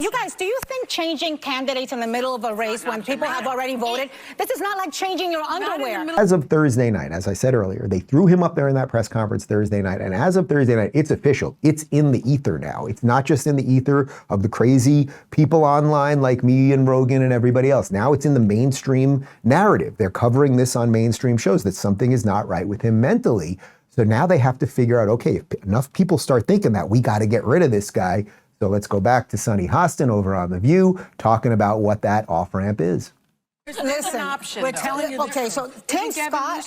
You guys, do you think changing candidates in the middle of a race when people have already voted, this is not like changing your underwear? As of Thursday night, as I said earlier, they threw him up there in that press conference Thursday night. And as of Thursday night, it's official. It's in the ether now. It's not just in the ether of the crazy people online like me and Rogan and everybody else. Now it's in the mainstream narrative. They're covering this on mainstream shows that something is not right with him mentally. So now they have to figure out, okay, if enough people start thinking that, we got to get rid of this guy. So let's go back to Sonny Hostin over on The View, talking about what that off-ramp is. Listen, we're telling you. Okay, so Tim Scott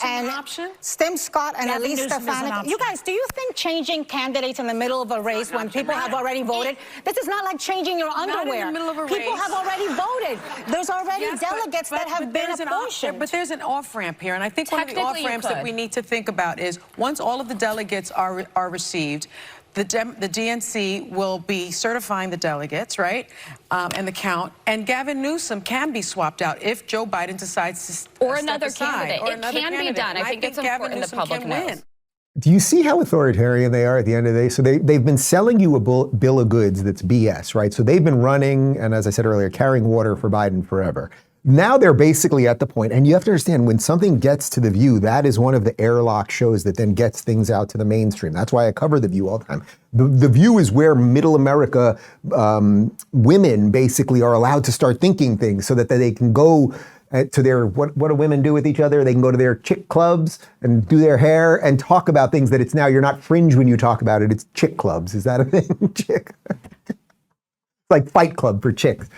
and Elise Stefanik. You guys, do you think changing candidates in the middle of a race when people have already voted, this is not like changing your underwear? In the middle of a people race. have already voted. There's already delegates that have been apportioned. But there's an off-ramp here, and I think one of the off-ramps that we need to think about is once all of the delegates are received, the DNC will be certifying the delegates, right, and the count, and Gavin Newsom can be swapped out if Joe Biden decides to or another candidate. It can be done. I think it's important the public knows. Do you see how authoritarian they are at the end of the day? So they've been selling you a bill of goods that's BS, right? So they've been running, and as I said earlier, carrying water for Biden forever. Now they're basically at the point, and you have to understand, when something gets to The View, that is one of the airlock shows that then gets things out to the mainstream. That's why I cover The View all the time. The View is where middle America women basically are allowed to start thinking things so that they can go to their, what do women do with each other? They can go to their chick clubs and do their hair and talk about things that it's now, you're not fringe when you talk about it, it's chick clubs. Is that a thing? Chick. It's like Fight Club for chicks.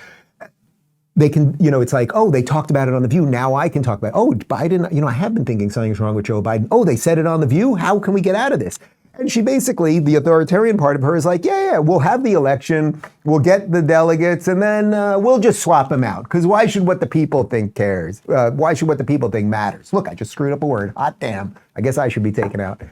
They can, it's like, oh, they talked about it on The View. Now I can talk about it. Oh, Biden, I have been thinking something's wrong with Joe Biden. Oh, they said it on The View? How can we get out of this? And she basically, the authoritarian part of her is like, yeah, we'll have the election, we'll get the delegates, and then we'll just swap them out. Because why should what the people think cares? Why should what the people think matters? Look, I just screwed up a word. Hot damn. I guess I should be taken out.